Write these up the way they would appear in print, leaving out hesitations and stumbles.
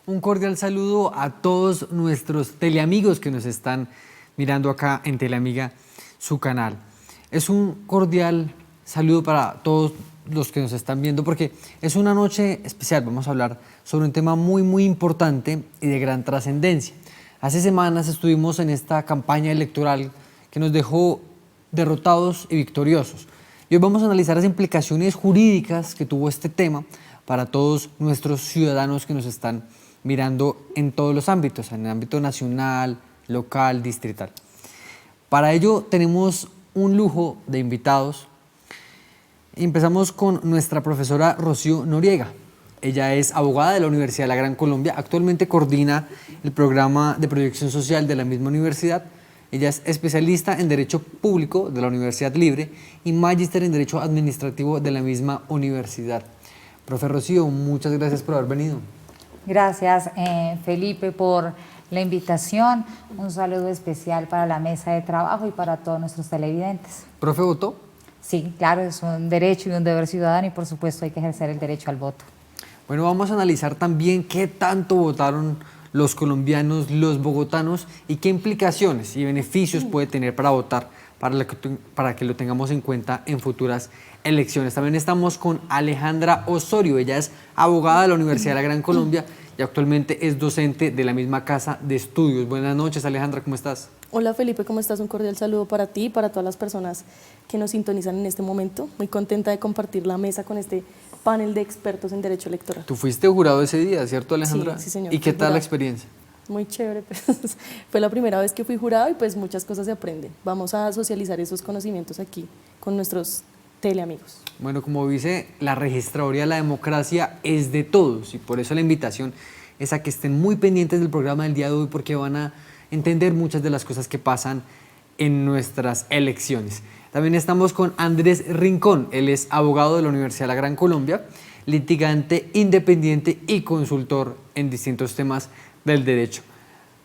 Un cordial saludo a todos nuestros teleamigos que nos están mirando acá en Teleamiga, su canal. Es un cordial saludo para todos los que nos están viendo porque es una noche especial. Vamos a hablar sobre un tema muy importante y de gran trascendencia. Hace semanas estuvimos en esta campaña electoral que nos dejó derrotados y victoriosos. Y hoy vamos a analizar las implicaciones jurídicas que tuvo este tema para todos nuestros ciudadanos que nos están mirando en todos los ámbitos, en el ámbito nacional, local, distrital. Para ello tenemos un lujo de invitados. Empezamos con nuestra profesora Rocío Noriega. Ella es abogada de la Universidad de la Gran Colombia, actualmente coordina el programa de proyección social de la misma universidad. Ella es especialista en Derecho Público de la Universidad Libre y magíster en Derecho Administrativo de la misma universidad. Profe Rocío, muchas gracias por haber venido. Gracias, Felipe, por la invitación. Un saludo especial para la mesa de trabajo y para todos nuestros televidentes. ¿Profe votó? Sí, claro, es un derecho y un deber ciudadano y por supuesto hay que ejercer el derecho al voto. Bueno, vamos a analizar también qué tanto votaron los colombianos, los bogotanos y qué implicaciones y beneficios puede tener para votar, para que lo tengamos en cuenta en futuras elecciones. También estamos con Alejandra Osorio. Ella es abogada de la Universidad de la Gran Colombia y actualmente es docente de la misma casa de estudios. Buenas noches, Alejandra, ¿cómo estás? Hola Felipe, ¿cómo estás? Un cordial saludo para ti y para todas las personas que nos sintonizan en este momento. Muy contenta de compartir la mesa con este panel de expertos en Derecho Electoral. Tú fuiste jurado ese día, ¿cierto, Alejandra? Sí, señor. ¿Y qué tal la experiencia? Muy chévere, pues, fue la primera vez que fui jurado y pues muchas cosas se aprenden. Vamos a socializar esos conocimientos aquí con nuestros teleamigos. Bueno, como dice la registraduría de la democracia, es de todos y por eso la invitación es a que estén muy pendientes del programa del día de hoy porque van a entender muchas de las cosas que pasan en nuestras elecciones. También estamos con Andrés Rincón. Él es abogado de la Universidad de la Gran Colombia, litigante independiente y consultor en distintos temas del derecho.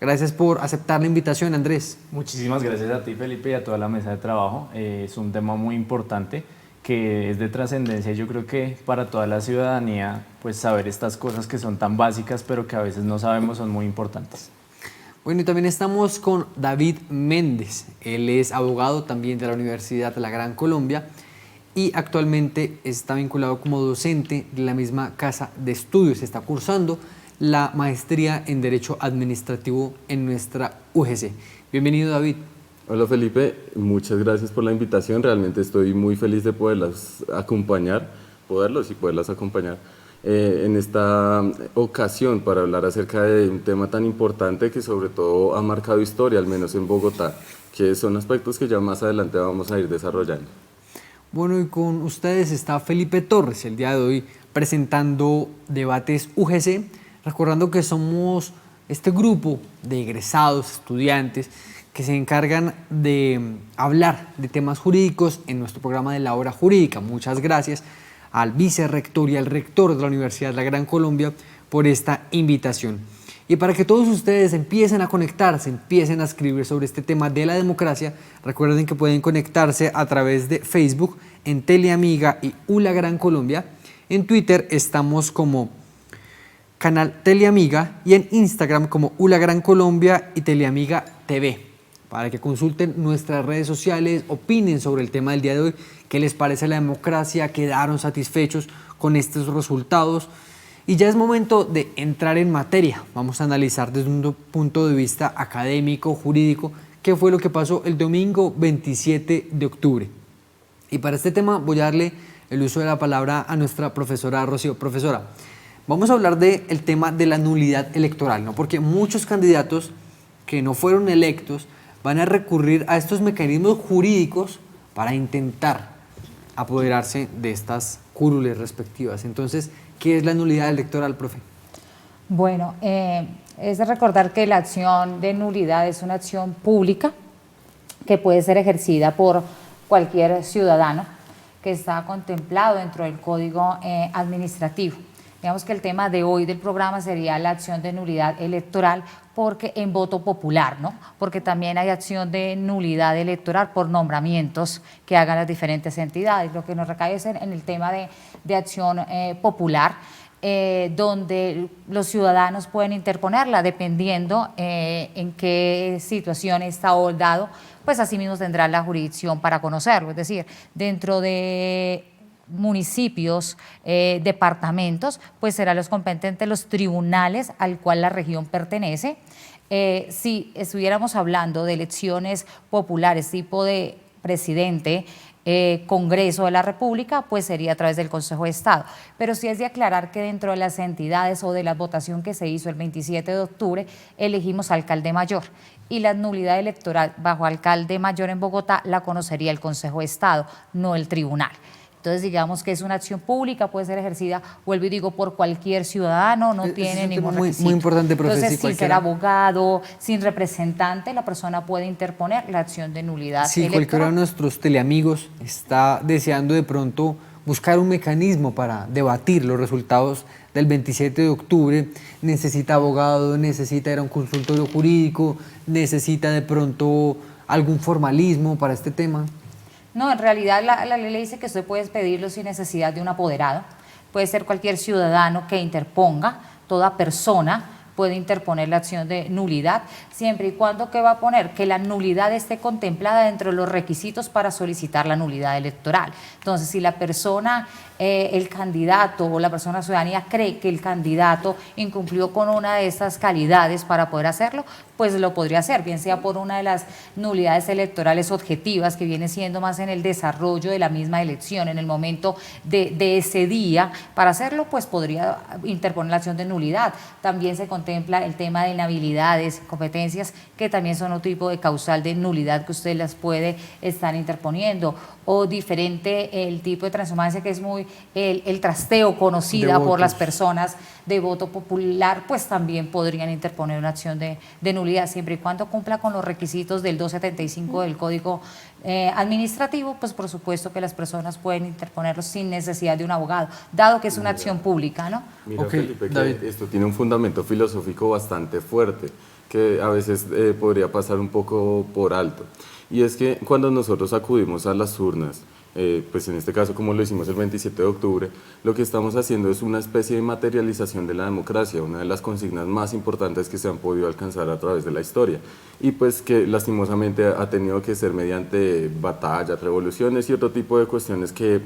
Gracias por aceptar la invitación, Andrés. Muchísimas gracias a ti, Felipe, y a toda la mesa de trabajo. Es un tema muy importante que es de trascendencia. Yo creo que para toda la ciudadanía, pues saber estas cosas que son tan básicas, pero que a veces no sabemos, son muy importantes. Bueno, y también estamos con David Méndez. Él es abogado también de la Universidad de la Gran Colombia y actualmente está vinculado como docente de la misma casa de estudios. Está cursando la maestría en Derecho Administrativo en nuestra UGC. Bienvenido, David. Hola Felipe, muchas gracias por la invitación. Realmente estoy muy feliz de poderlas acompañar en esta ocasión para hablar acerca de un tema tan importante que sobre todo ha marcado historia, al menos en Bogotá, que son aspectos que ya más adelante vamos a ir desarrollando. Bueno, y con ustedes está Felipe Torres, el día de hoy presentando Debates UGC, recordando que somos este grupo de egresados, estudiantes, que se encargan de hablar de temas jurídicos en nuestro programa de la hora jurídica. Muchas gracias al vicerrector y al rector de la Universidad de la Gran Colombia por esta invitación. Y para que todos ustedes empiecen a conectarse, empiecen a escribir sobre este tema de la democracia, recuerden que pueden conectarse a través de Facebook en Teleamiga y ULA Gran Colombia. En Twitter estamos como canal Teleamiga y en Instagram como ULA Gran Colombia y Teleamiga TV. Para que consulten nuestras redes sociales, opinen sobre el tema del día de hoy, qué les parece la democracia, quedaron satisfechos con estos resultados. Y ya es momento de entrar en materia. Vamos a analizar desde un punto de vista académico, jurídico, qué fue lo que pasó el domingo 27 de octubre. Y para este tema voy a darle el uso de la palabra a nuestra profesora Rocío. Profesora, vamos a hablar del tema de la nulidad electoral, ¿no? Porque muchos candidatos que no fueron electos van a recurrir a estos mecanismos jurídicos para intentar apoderarse de estas curules respectivas. Entonces, ¿qué es la nulidad electoral, profe? Bueno, es de recordar que la acción de nulidad es una acción pública que puede ser ejercida por cualquier ciudadano que está contemplado dentro del Código Administrativo. Digamos que el tema de hoy del programa sería la acción de nulidad electoral porque en voto popular, ¿no? Porque también hay acción de nulidad electoral por nombramientos que hagan las diferentes entidades. Lo que nos recae es en el tema de acción popular, donde los ciudadanos pueden interponerla dependiendo en qué situación está dado, pues así mismo tendrá la jurisdicción para conocerlo. Es decir, dentro de municipios, departamentos, pues serán los competentes los tribunales al cual la región pertenece. Si estuviéramos hablando de elecciones populares tipo de presidente, Congreso de la República, pues sería a través del Consejo de Estado. Pero sí es de aclarar que dentro de las entidades o de la votación que se hizo el 27 de octubre, elegimos alcalde mayor y la nulidad electoral bajo alcalde mayor en Bogotá la conocería el Consejo de Estado, no el tribunal. Entonces, digamos que es una acción pública, puede ser ejercida, vuelvo y digo, por cualquier ciudadano, no tiene ningún requisito. Muy importante, profe. Entonces, sin ser abogado, sin representante, la persona puede interponer la acción de nulidad electoral. Cualquiera de nuestros teleamigos está deseando de pronto buscar un mecanismo para debatir los resultados del 27 de octubre, necesita abogado, necesita ir a un consultorio jurídico, necesita de pronto algún formalismo para este tema. No, en realidad la ley le dice que usted puede pedirlo sin necesidad de un apoderado. Puede ser cualquier ciudadano que interponga, toda persona puede interponer la acción de nulidad, siempre y cuando, ¿qué va a poner? Que la nulidad esté contemplada dentro de los requisitos para solicitar la nulidad electoral. Entonces, si la persona, el candidato o la persona ciudadanía cree que el candidato incumplió con una de estas calidades para poder hacerlo, pues lo podría hacer, bien sea por una de las nulidades electorales objetivas que viene siendo más en el desarrollo de la misma elección, en el momento de ese día. Para hacerlo, pues podría interponer la acción de nulidad. También se contempla el tema de inhabilidades, competencias, que también son otro tipo de causal de nulidad que usted las puede estar interponiendo. O diferente el tipo de transhumancia, que es muy el trasteo conocida por las personas de voto popular, pues también podrían interponer una acción de nulidad, siempre y cuando cumpla con los requisitos del 275 del Código Administrativo, pues por supuesto que las personas pueden interponerlo sin necesidad de un abogado, dado que es una acción pública, ¿no? Mira, Felipe, que esto tiene un fundamento filosófico bastante fuerte, que a veces podría pasar un poco por alto. Y es que cuando nosotros acudimos a las urnas, pues en este caso como lo hicimos el 27 de octubre, lo que estamos haciendo es una especie de materialización de la democracia, una de las consignas más importantes que se han podido alcanzar a través de la historia, y pues que lastimosamente ha tenido que ser mediante batallas, revoluciones y otro tipo de cuestiones que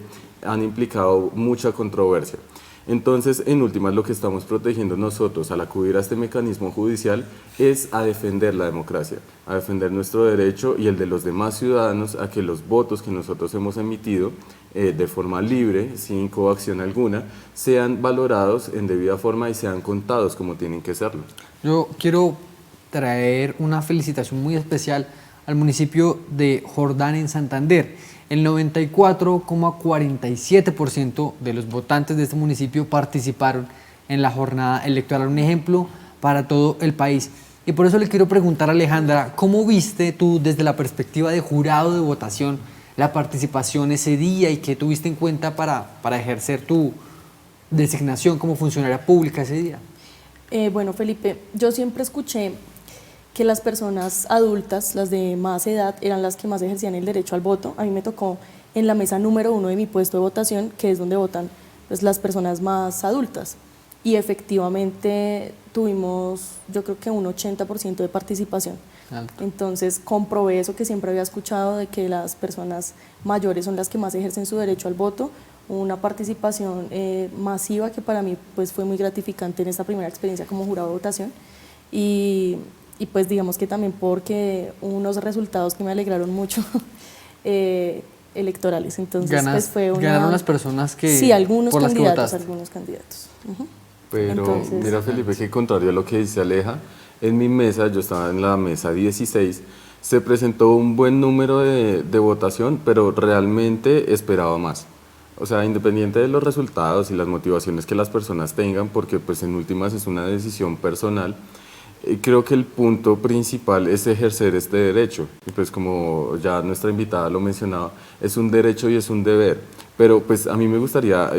han implicado mucha controversia. Entonces, en últimas, lo que estamos protegiendo nosotros al acudir a este mecanismo judicial es a defender la democracia, a defender nuestro derecho y el de los demás ciudadanos a que los votos que nosotros hemos emitido de forma libre, sin coacción alguna, sean valorados en debida forma y sean contados como tienen que serlo. Yo quiero traer una felicitación muy especial al municipio de Jordán en Santander. El 94,47% de los votantes de este municipio participaron en la jornada electoral, un ejemplo para todo el país. Y por eso le quiero preguntar a Alejandra, ¿cómo viste tú desde la perspectiva de jurado de votación la participación ese día y qué tuviste en cuenta para ejercer tu designación como funcionaria pública ese día? Bueno, Felipe, yo siempre escuché que las personas adultas, las de más edad, eran las que más ejercían el derecho al voto. A mí me tocó en la mesa número 1 de mi puesto de votación, que es donde votan pues, las personas más adultas. Y efectivamente tuvimos, yo creo que un 80% de participación. Alto. Entonces comprobé eso que siempre había escuchado, de que las personas mayores son las que más ejercen su derecho al voto. Una participación masiva que para mí pues, fue muy gratificante en esta primera experiencia como jurado de votación. Y pues digamos que también porque unos resultados que me alegraron mucho electorales. Entonces pues fue ganaron las personas que sí, algunos por candidatos, las que algunos candidatos. Pero entonces, mira, Felipe, que contrario a lo que dice Aleja, en mi mesa, yo estaba en la mesa 16, se presentó un buen número de votación, pero realmente esperaba más. O sea, independiente de los resultados y las motivaciones que las personas tengan, porque pues en últimas es una decisión personal, creo que el punto principal es ejercer este derecho. Y pues como ya nuestra invitada lo mencionaba, es un derecho y es un deber. Pero pues a mí me gustaría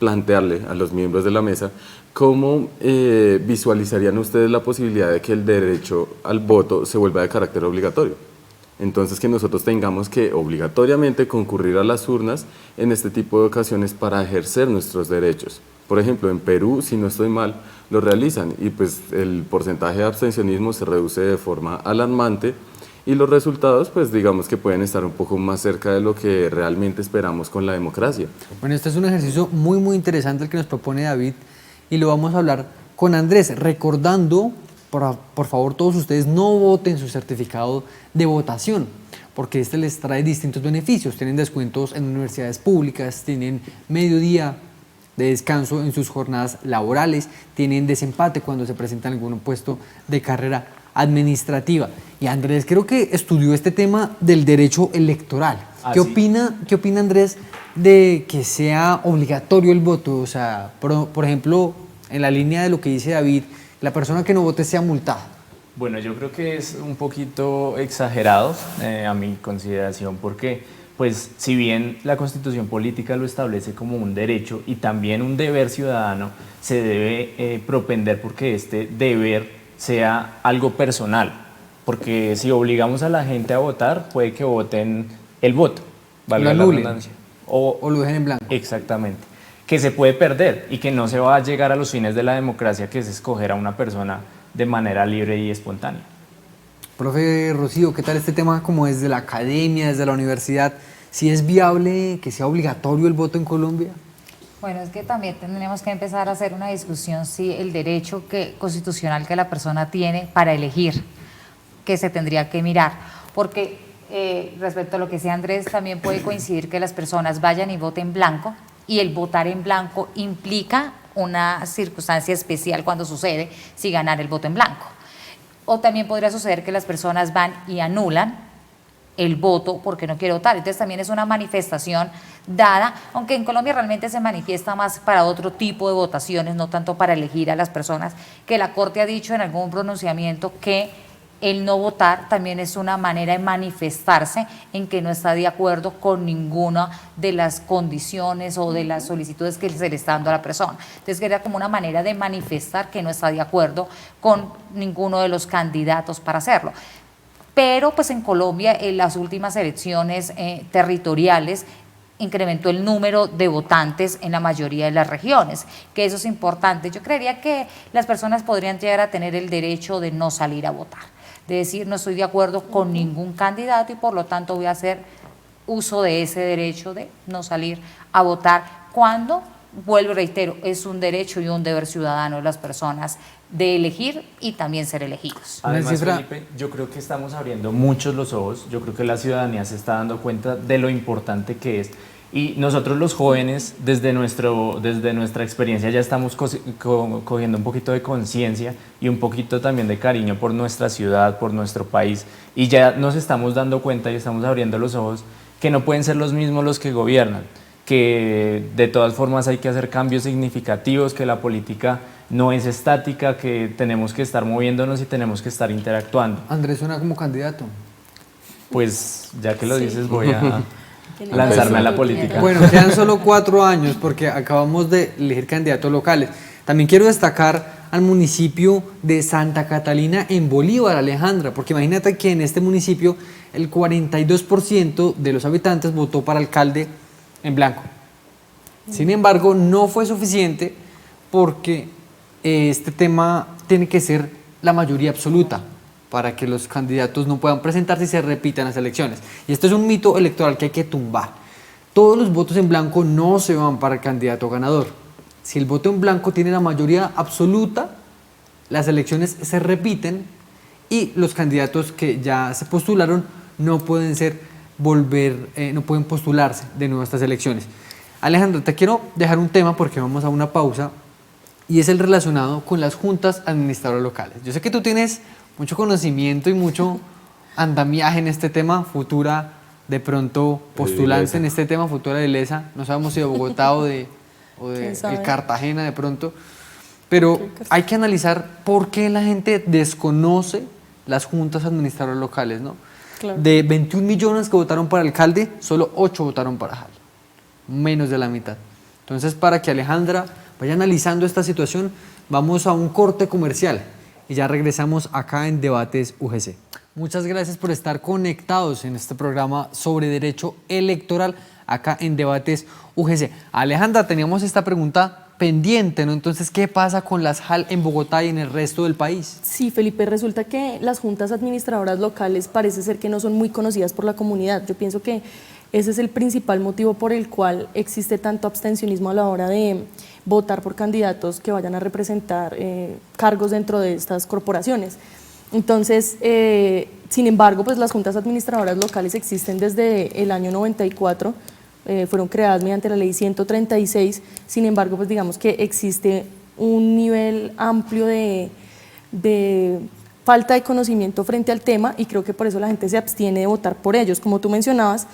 plantearle a los miembros de la mesa cómo visualizarían ustedes la posibilidad de que el derecho al voto se vuelva de carácter obligatorio. Entonces que nosotros tengamos que obligatoriamente concurrir a las urnas en este tipo de ocasiones para ejercer nuestros derechos. Por ejemplo, en Perú, si no estoy mal, lo realizan y pues el porcentaje de abstencionismo se reduce de forma alarmante y los resultados pues digamos que pueden estar un poco más cerca de lo que realmente esperamos con la democracia. Bueno, este es un ejercicio muy interesante el que nos propone David y lo vamos a hablar con Andrés, recordando, por favor todos ustedes no voten su certificado de votación, porque este les trae distintos beneficios, tienen descuentos en universidades públicas, tienen mediodía de descanso en sus jornadas laborales, tienen desempate cuando se presentan en algún puesto de carrera administrativa. Y Andrés creo que estudió este tema del derecho electoral. ¿Qué opina Andrés de que sea obligatorio el voto? O sea, por ejemplo, en la línea de lo que dice David, la persona que no vote sea multada. Bueno, yo creo que es un poquito exagerado a mi consideración porque, pues, si bien la Constitución política lo establece como un derecho y también un deber ciudadano, se debe propender porque este deber sea algo personal, porque si obligamos a la gente a votar, puede que voten el voto, valga la redundancia. O lo dejen en blanco. Exactamente. Que se puede perder y que no se va a llegar a los fines de la democracia, que es escoger a una persona de manera libre y espontánea. Profe Rocío, ¿qué tal este tema como desde la academia, desde la universidad? ¿Si es viable que sea obligatorio el voto en Colombia? Bueno, es que también tendríamos que empezar a hacer una discusión si el derecho constitucional que la persona tiene para elegir, que se tendría que mirar, porque respecto a lo que decía Andrés, también puede coincidir que las personas vayan y voten blanco, y el votar en blanco implica una circunstancia especial cuando sucede si ganar el voto en blanco. O también podría suceder que las personas van y anulan el voto porque no quiere votar. Entonces también es una manifestación dada, aunque en Colombia realmente se manifiesta más para otro tipo de votaciones, no tanto para elegir a las personas, que la Corte ha dicho en algún pronunciamiento que el no votar también es una manera de manifestarse en que no está de acuerdo con ninguna de las condiciones o de las solicitudes que se le está dando a la persona. Entonces queda como una manera de manifestar que no está de acuerdo con ninguno de los candidatos para hacerlo. Pero pues en Colombia en las últimas elecciones territoriales incrementó el número de votantes en la mayoría de las regiones, que eso es importante. Yo creería que las personas podrían llegar a tener el derecho de no salir a votar, de decir no estoy de acuerdo con ningún candidato y por lo tanto voy a hacer uso de ese derecho de no salir a votar cuando, vuelvo y reitero, es un derecho y un deber ciudadano de las personas de elegir y también ser elegidos. Además, Felipe, yo creo que estamos abriendo muchos los ojos, yo creo que la ciudadanía se está dando cuenta de lo importante que es y nosotros los jóvenes desde nuestra experiencia ya estamos cogiendo un poquito de conciencia y un poquito también de cariño por nuestra ciudad, por nuestro país y ya nos estamos dando cuenta y estamos abriendo los ojos que no pueden ser los mismos los que gobiernan, que de todas formas hay que hacer cambios significativos, que la política no es estática, que tenemos que estar moviéndonos y tenemos que estar interactuando. Andrés suena como candidato. Pues ya que lo dices voy a lanzarme a la política. Bueno, quedan solo 4 años porque acabamos de elegir candidatos locales. También quiero destacar al municipio de Santa Catalina en Bolívar, Alejandra, porque imagínate que en este municipio el 42% de los habitantes votó para alcalde en blanco. Sin embargo, no fue suficiente porque este tema tiene que ser la mayoría absoluta para que los candidatos no puedan presentarse y se repitan las elecciones. Y esto es un mito electoral que hay que tumbar. Todos los votos en blanco no se van para el candidato ganador. Si el voto en blanco tiene la mayoría absoluta, las elecciones se repiten y los candidatos que ya se postularon no pueden no pueden postularse de nuevo a estas elecciones. Alejandro, te quiero dejar un tema porque vamos a una pausa y es el relacionado con las juntas administradoras locales. Yo sé que tú tienes mucho conocimiento y mucho andamiaje en este tema, futura de pronto postulante en este tema, futura de Ilesa, no sabemos si de Bogotá o de Cartagena de pronto, pero hay que analizar por qué la gente desconoce las juntas administradoras locales, ¿no? Claro. De 21 millones que votaron para alcalde, solo 8 votaron para JAL, menos de la mitad. Entonces, para que Alejandra vaya analizando esta situación, vamos a un corte comercial y ya regresamos acá en Debates UGC. Muchas gracias por estar conectados en este programa sobre derecho electoral acá en Debates UGC. Alejandra, teníamos esta pregunta pendiente, ¿no? Entonces, ¿qué pasa con las JAL en Bogotá y en el resto del país? Sí, Felipe, resulta que las juntas administradoras locales parece ser que no son muy conocidas por la comunidad. Yo pienso que ese es el principal motivo por el cual existe tanto abstencionismo a la hora de votar por candidatos que vayan a representar cargos dentro de estas corporaciones. Entonces, sin embargo, pues las juntas administradoras locales existen desde el año 94, fueron creadas mediante la ley 136, sin embargo, pues digamos que existe un nivel amplio de falta de conocimiento frente al tema y creo que por eso la gente se abstiene de votar por ellos. Como tú mencionabas,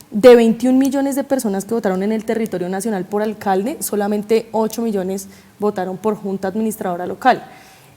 de 21 millones de personas que votaron en el territorio nacional por alcalde, solamente 8 millones votaron por junta administradora local.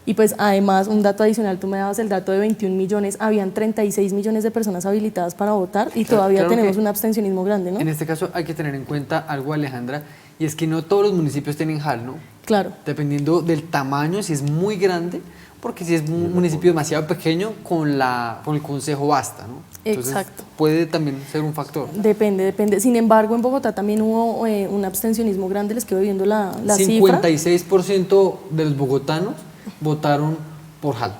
Y pues además, un dato adicional, tú me dabas el dato de 21 millones, habían 36 millones de personas habilitadas para votar y todavía claro tenemos que un abstencionismo grande, ¿no? En este caso hay que tener en cuenta algo, Alejandra, y es que no todos los municipios tienen JAL, ¿no? Claro. Dependiendo del tamaño, si es muy grande, porque si es un municipio demasiado pequeño, con el consejo basta, ¿no? Entonces, Exacto. puede también ser un factor. Depende. Sin embargo, en Bogotá también hubo un abstencionismo grande, les quedo viendo la cifra. 56% de los bogotanos votaron por JAL.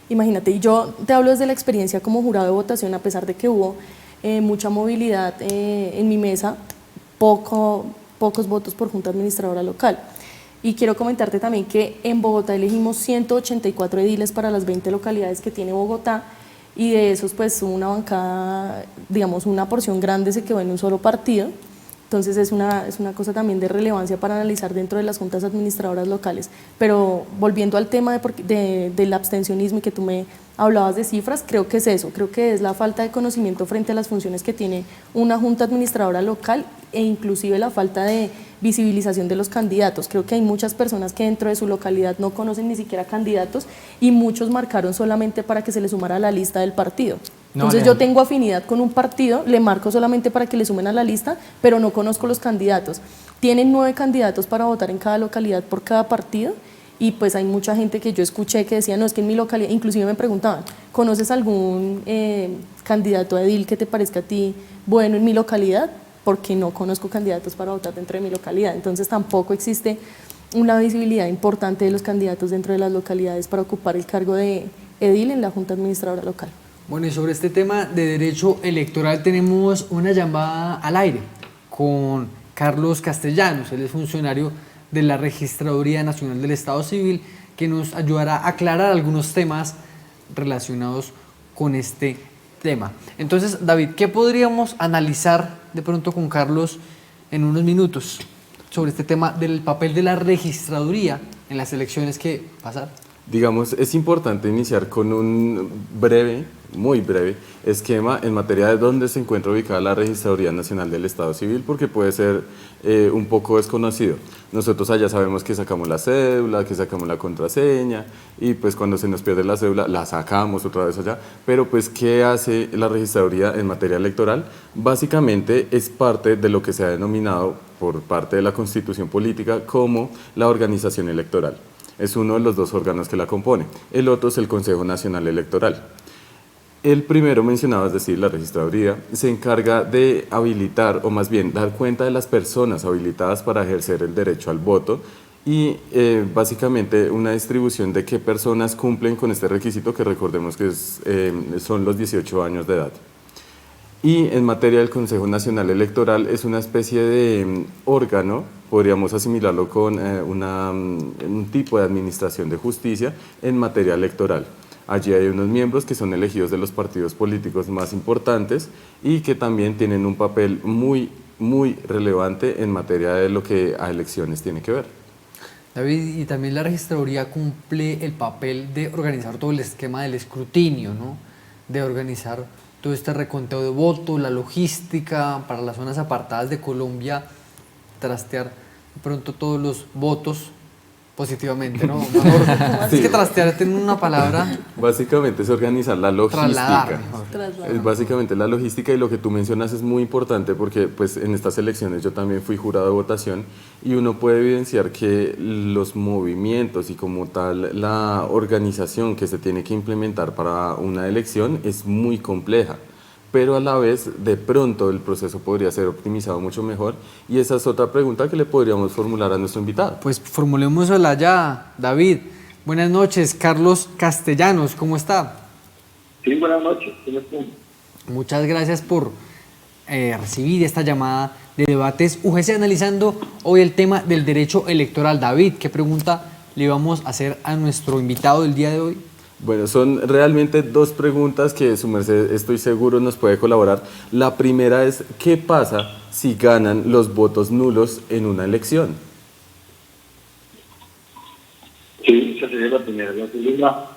Imagínate, y yo te hablo desde la experiencia como jurado de votación, a pesar de que hubo mucha movilidad en mi mesa, pocos votos por junta administradora local. Y quiero comentarte también que en Bogotá elegimos 184 ediles para las 20 localidades que tiene Bogotá, y de esos pues una bancada, digamos una porción grande se quedó en un solo partido. Entonces es una cosa también de relevancia para analizar dentro de las juntas administradoras locales. Pero volviendo al tema del abstencionismo y que tú me hablabas de cifras, creo que es eso, creo que es la falta de conocimiento frente a las funciones que tiene una junta administradora local e inclusive la falta de visibilización de los candidatos. Creo que hay muchas personas que dentro de su localidad no conocen ni siquiera candidatos y muchos marcaron solamente para que se les sumara a la lista del partido. Entonces yo tengo afinidad con un partido, le marco solamente para que le sumen a la lista, pero no conozco los candidatos. Tienen 9 candidatos para votar en cada localidad por cada partido y pues hay mucha gente que yo escuché que decía, no, es que en mi localidad, inclusive me preguntaban, ¿conoces algún candidato a edil que te parezca a ti bueno en mi localidad? Porque no conozco candidatos para votar dentro de mi localidad. Entonces tampoco existe una visibilidad importante de los candidatos dentro de las localidades para ocupar el cargo de edil en la Junta Administradora Local. Bueno, y sobre este tema de derecho electoral tenemos una llamada al aire con Carlos Castellanos, él es funcionario de la Registraduría Nacional del Estado Civil, que nos ayudará a aclarar algunos temas relacionados con este tema. Entonces, David, ¿qué podríamos analizar de pronto con Carlos en unos minutos sobre este tema del papel de la registraduría en las elecciones que pasaron? Digamos, es importante iniciar con un muy breve esquema en materia de dónde se encuentra ubicada la Registraduría Nacional del Estado Civil, porque puede ser un poco desconocido. Nosotros allá sabemos que sacamos la cédula, que sacamos la contraseña, y pues cuando se nos pierde la cédula la sacamos otra vez allá. Pero pues, ¿qué hace la Registraduría en materia electoral? Básicamente es parte de lo que se ha denominado por parte de la Constitución Política como la organización electoral. Es uno de los 2 órganos que la compone. El otro es el Consejo Nacional Electoral. El primero mencionado, es decir, la registraduría, se encarga de habilitar, o más bien dar cuenta de las personas habilitadas para ejercer el derecho al voto y básicamente una distribución de qué personas cumplen con este requisito, que recordemos que son los 18 años de edad. Y en materia del Consejo Nacional Electoral es una especie de órgano, podríamos asimilarlo con un tipo de administración de justicia en materia electoral. Allí hay unos miembros que son elegidos de los partidos políticos más importantes y que también tienen un papel muy relevante en materia de lo que a elecciones tiene que ver. David, y también la registraduría cumple el papel de organizar todo el esquema del escrutinio, ¿no? De organizar todo este reconteo de votos, la logística para las zonas apartadas de Colombia, trastear de pronto todos los votos positivamente, ¿no? Mejor, es que trastear en una palabra, Básicamente es organizar la trasladar logística. mejor. Es básicamente la logística, y lo que tú mencionas es muy importante porque pues en estas elecciones yo también fui jurado de votación y uno puede evidenciar que los movimientos y como tal la organización que se tiene que implementar para una elección es muy compleja, pero a la vez de pronto el proceso podría ser optimizado mucho mejor, y esa es otra pregunta que le podríamos formular a nuestro invitado. Pues formulémosla ya, David. Buenas noches, Carlos Castellanos, ¿cómo está? Sí, buenas noches. ¿Cómo están? Muchas gracias por recibir esta llamada de Debates UGC, analizando hoy el tema del derecho electoral. David, ¿qué pregunta le vamos a hacer a nuestro invitado del día de hoy? Bueno, son realmente dos preguntas que su merced estoy seguro nos puede colaborar. La primera es, ¿qué pasa si ganan los votos nulos en una elección? Sí, esa sería la primera. La segunda.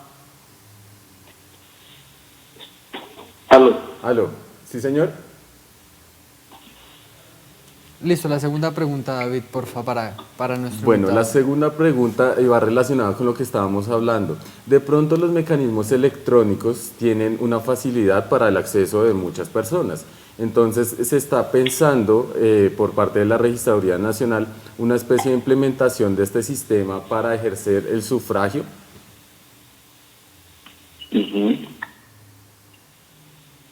¿Aló? ¿Sí, señor? Listo, la segunda pregunta, David, por favor, para nuestro Bueno, la invitado. segunda pregunta va relacionada con lo que estábamos hablando. De pronto los mecanismos electrónicos tienen una facilidad para el acceso de muchas personas. Entonces se está pensando por parte de la Registraduría Nacional una especie de implementación de este sistema para ejercer el sufragio. Ujú.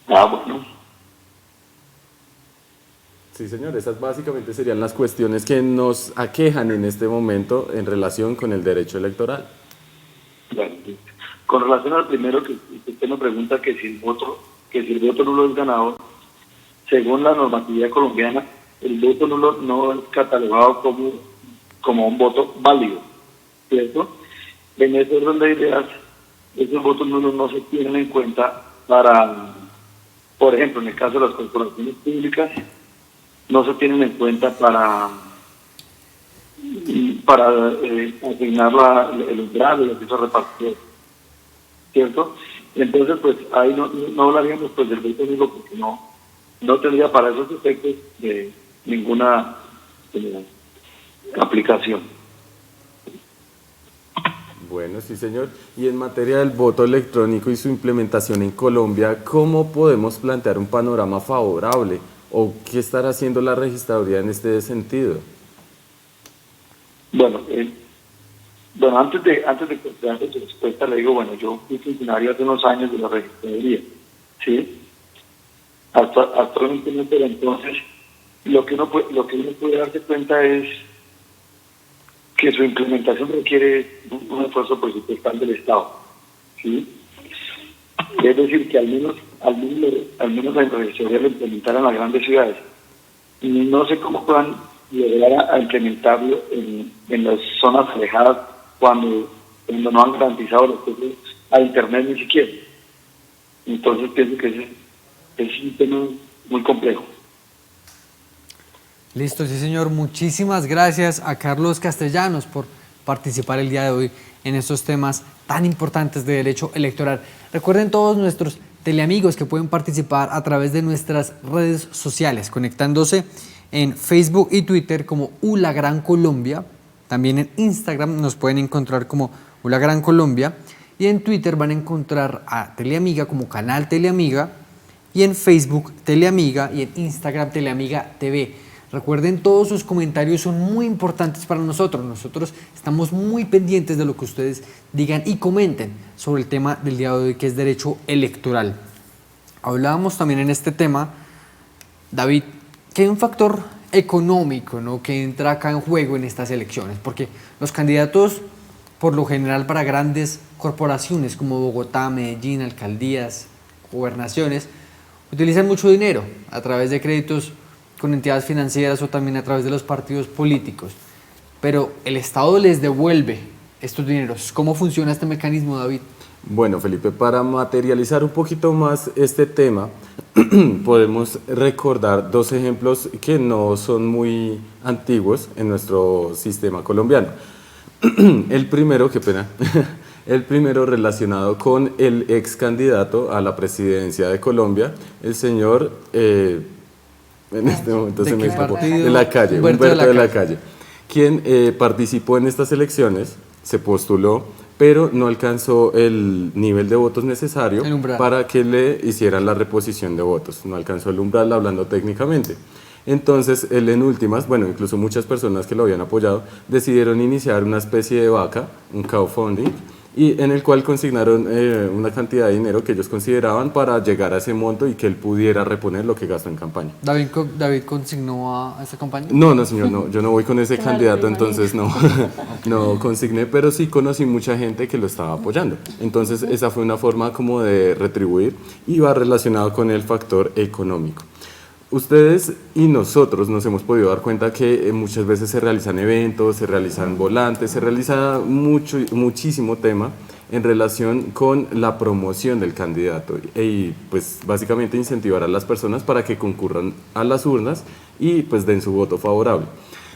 Bueno. Sí, señor, esas básicamente serían las cuestiones que nos aquejan en este momento en relación con el derecho electoral. Bueno, con relación al primero que usted me pregunta que si el voto nulo es ganador, según la normatividad colombiana, el voto nulo no es catalogado como un voto válido, ¿cierto? En ese orden de ideas, esos votos nulos no se tienen en cuenta para, por ejemplo, en el caso de las corporaciones públicas, no se tienen en cuenta para asignar el umbral de los pisos repartidos, ¿cierto? Entonces, pues ahí no hablaríamos pues del voto nulo porque no tendría para esos efectos ninguna aplicación. Bueno, sí, señor. Y en materia del voto electrónico y su implementación en Colombia, ¿cómo podemos plantear un panorama favorable? ¿O qué estará haciendo la registraduría en este sentido? Bueno, antes de darle su respuesta, le digo, bueno, yo fui funcionario hace unos años de la registraduría, ¿sí? Actualmente no, pero entonces lo que uno puede darse cuenta es que su implementación requiere un esfuerzo presupuestal del Estado, ¿sí? Es decir, que al menos la registraduría lo implementará en las grandes ciudades. Y no sé cómo puedan lograr a implementarlo en las zonas alejadas cuando no han garantizado los acceso a Internet ni siquiera. Entonces pienso que ese es un tema muy complejo. Listo, sí, señor. Muchísimas gracias a Carlos Castellanos por participar el día de hoy en estos temas tan importantes de derecho electoral. Recuerden todos nuestros teleamigos que pueden participar a través de nuestras redes sociales, conectándose en Facebook y Twitter como La Gran Colombia. También en Instagram nos pueden encontrar como La Gran Colombia. Y en Twitter van a encontrar a Teleamiga como Canal Teleamiga. Y en Facebook Teleamiga y en Instagram Teleamiga TV. Recuerden, todos sus comentarios son muy importantes para nosotros. Nosotros estamos muy pendientes de lo que ustedes digan y comenten sobre el tema del día de hoy, que es derecho electoral. Hablábamos también en este tema, David, que hay un factor económico, ¿no?, que entra acá en juego en estas elecciones, porque los candidatos, por lo general, para grandes corporaciones como Bogotá, Medellín, alcaldías, gobernaciones, utilizan mucho dinero a través de créditos con entidades financieras o también a través de los partidos políticos. Pero el Estado les devuelve estos dineros. ¿Cómo funciona este mecanismo, David? Bueno, Felipe, para materializar un poquito más este tema, podemos recordar dos ejemplos que no son muy antiguos en nuestro sistema colombiano. El primero, qué pena, el primero relacionado con el ex candidato a la presidencia de Colombia, el señor, en este momento ¿De se me qué escapó, partido? de la calle, Humberto Humberto de la Calle, quien participó en estas elecciones, se postuló, pero no alcanzó el nivel de votos necesario para que le hicieran la reposición de votos. No alcanzó el umbral, hablando técnicamente. Entonces, él en últimas, bueno, incluso muchas personas que lo habían apoyado, decidieron iniciar una especie de vaca, un crowdfunding, y en el cual consignaron una cantidad de dinero que ellos consideraban para llegar a ese monto y que él pudiera reponer lo que gastó en campaña. ¿David consignó a esa campaña? No, señor, no, yo no voy con ese Claro, candidato, me imagino. entonces no consigné, pero sí conocí mucha gente que lo estaba apoyando. Entonces, esa fue una forma como de retribuir y va relacionado con el factor económico. Ustedes y nosotros nos hemos podido dar cuenta que muchas veces se realizan eventos, se realizan volantes, se realiza muchísimo tema en relación con la promoción del candidato y pues básicamente incentivar a las personas para que concurran a las urnas y pues den su voto favorable.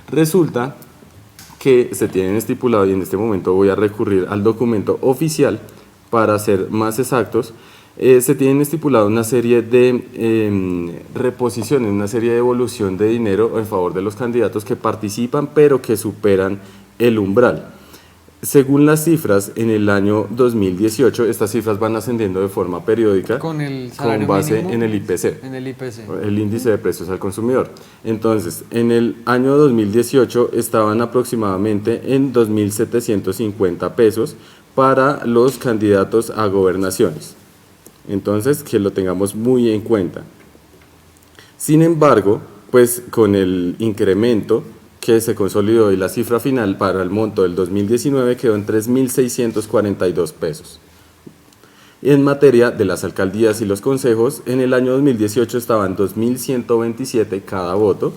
Resulta que se tienen estipulado, y en este momento voy a recurrir al documento oficial para ser más exactos, se tienen estipulado una serie de reposiciones, una serie de devolución de dinero en favor de los candidatos que participan pero que superan el umbral. Según las cifras, en el año 2018, estas cifras van ascendiendo de forma periódica Con el salario con base mínimo, en el IPC. En el IPC. El índice de precios al consumidor. Entonces, en el año 2018 estaban aproximadamente en 2.750 pesos para los candidatos a gobernaciones. Entonces, que lo tengamos muy en cuenta. Sin embargo, pues con el incremento que se consolidó y la cifra final para el monto del 2019 quedó en 3.642 pesos. En materia de las alcaldías y los consejos, en el año 2018 estaban 2.127 cada voto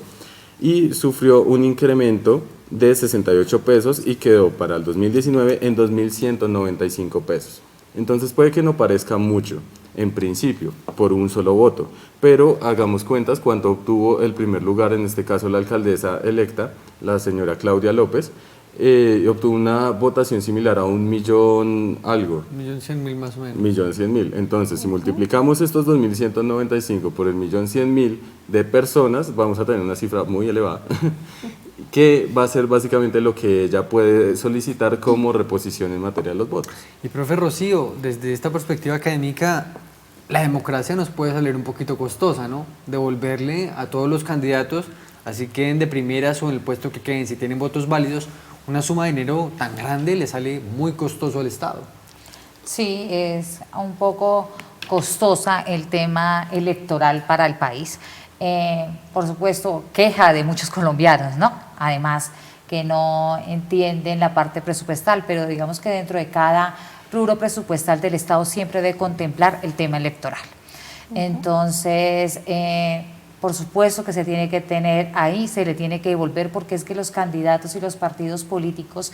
y sufrió un incremento de 68 pesos y quedó para el 2019 en 2.195 pesos. Entonces puede que no parezca mucho en principio por un solo voto, pero hagamos cuentas cuánto obtuvo el primer lugar, en este caso la alcaldesa electa, la señora Claudia López, obtuvo una votación similar a 1.000.000 algo. 1.100.000 más o menos. 1.100.000. Entonces, si multiplicamos estos 2.195 por el 1.100.000 de personas, vamos a tener una cifra muy elevada, que va a ser básicamente lo que ella puede solicitar como reposición en materia de los votos. Y profe Rocío, desde esta perspectiva académica, la democracia nos puede salir un poquito costosa, ¿no? Devolverle a todos los candidatos, así queden de primeras o en el puesto que queden, si tienen votos válidos, una suma de dinero tan grande le sale muy costoso al Estado. Sí, es un poco costosa el tema electoral para el país. Por supuesto, queja de muchos colombianos, ¿no? Además, que no entienden la parte presupuestal, pero digamos que dentro de cada rubro presupuestal del Estado siempre debe contemplar el tema electoral. Entonces, por supuesto que se tiene que tener ahí, se le tiene que devolver, porque es que los candidatos y los partidos políticos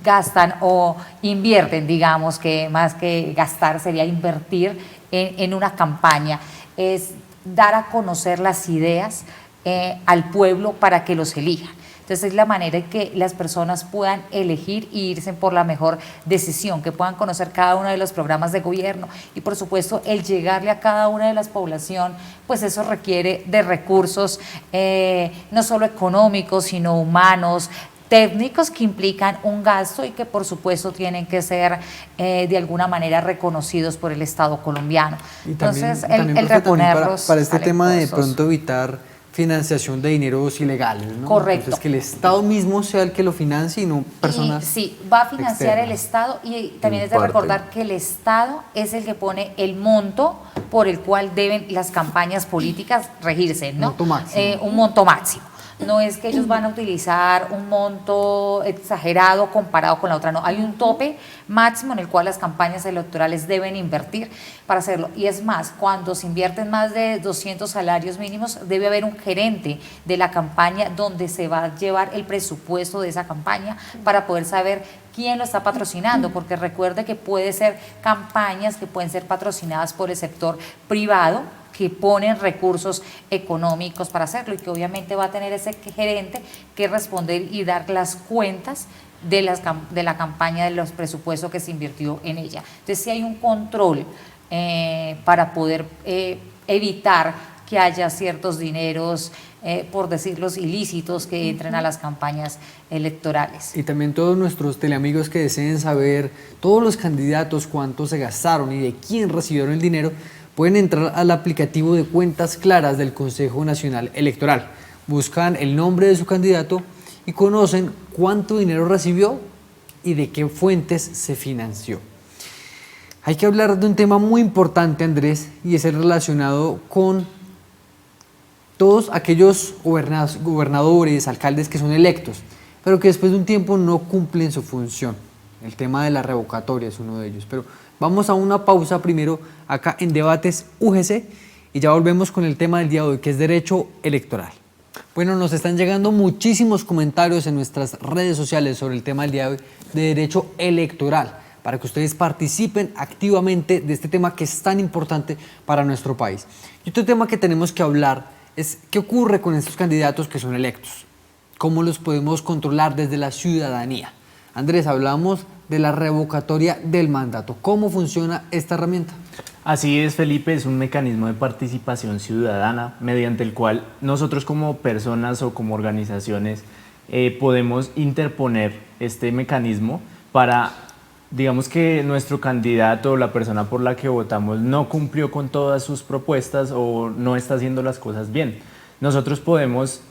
gastan o invierten, digamos que más que gastar sería invertir en una campaña, es dar a conocer las ideas al pueblo para que los elija. Entonces es la manera en que las personas puedan elegir e irse por la mejor decisión, que puedan conocer cada uno de los programas de gobierno y por supuesto el llegarle a cada una de las poblaciones, pues eso requiere de recursos no solo económicos, sino humanos, técnicos, que implican un gasto y que por supuesto tienen que ser de alguna manera reconocidos por el Estado colombiano. Y entonces también, el profe, también reponerlos para este sale tema de costoso. pronto evitar financiación de dineros ilegales, ¿no? Correcto. Entonces que el Estado mismo sea el que lo financie y no personas. Y sí, va a financiar externas. el Estado y también En es de parte. recordar que el Estado es el que pone el monto por el cual deben las campañas políticas regirse, ¿no? Monto máximo. Un monto máximo. No es que ellos van a utilizar un monto exagerado comparado con la otra, no. Hay un tope máximo en el cual las campañas electorales deben invertir para hacerlo. Y es más, cuando se invierten más de 200 salarios mínimos, debe haber un gerente de la campaña donde se va a llevar el presupuesto de esa campaña para poder saber quién lo está patrocinando, porque recuerde que puede ser campañas que pueden ser patrocinadas por el sector privado, que ponen recursos económicos para hacerlo y que obviamente va a tener ese gerente que responder y dar las cuentas de la campaña, de los presupuestos que se invirtió en ella. Entonces sí hay un control para poder evitar que haya ciertos dineros, por decirlos, ilícitos que entren a las campañas electorales. Y también todos nuestros teleamigos que deseen saber todos los candidatos, cuánto se gastaron y de quién recibieron el dinero, pueden entrar al aplicativo de Cuentas Claras del Consejo Nacional Electoral. Buscan el nombre de su candidato y conocen cuánto dinero recibió y de qué fuentes se financió. Hay que hablar de un tema muy importante, Andrés, y es el relacionado con todos aquellos gobernadores, alcaldes que son electos, pero que después de un tiempo no cumplen su función. El tema de la revocatoria es uno de ellos. Pero vamos a una pausa primero acá en Debates UGC y ya volvemos con el tema del día de hoy, que es derecho electoral. Bueno, nos están llegando muchísimos comentarios en nuestras redes sociales sobre el tema del día de hoy de derecho electoral, para que ustedes participen activamente de este tema que es tan importante para nuestro país. Y otro tema que tenemos que hablar es qué ocurre con estos candidatos que son electos, cómo los podemos controlar desde la ciudadanía. Andrés, hablamos de la revocatoria del mandato. ¿Cómo funciona esta herramienta? Así es, Felipe, es un mecanismo de participación ciudadana mediante el cual nosotros como personas o como organizaciones podemos interponer este mecanismo para, digamos que nuestro candidato o la persona por la que votamos no cumplió con todas sus propuestas o no está haciendo las cosas bien. Nosotros podemos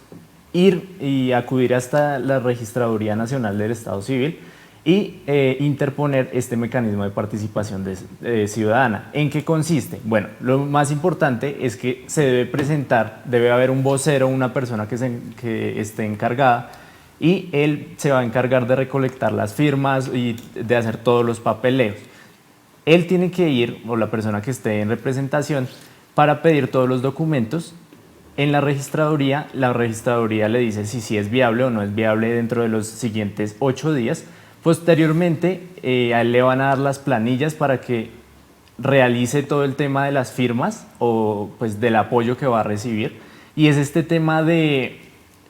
ir y acudir hasta la Registraduría Nacional del Estado Civil y interponer este mecanismo de participación ciudadana. ¿En qué consiste? Bueno, lo más importante es que se debe presentar, debe haber un vocero, una persona que esté encargada, y él se va a encargar de recolectar las firmas y de hacer todos los papeleos. Él tiene que ir, o la persona que esté en representación, para pedir todos los documentos en la registraduría le dice si es viable o no es viable dentro de los siguientes 8 días. Posteriormente, a él le van a dar las planillas para que realice todo el tema de las firmas o pues del apoyo que va a recibir. Y es este tema de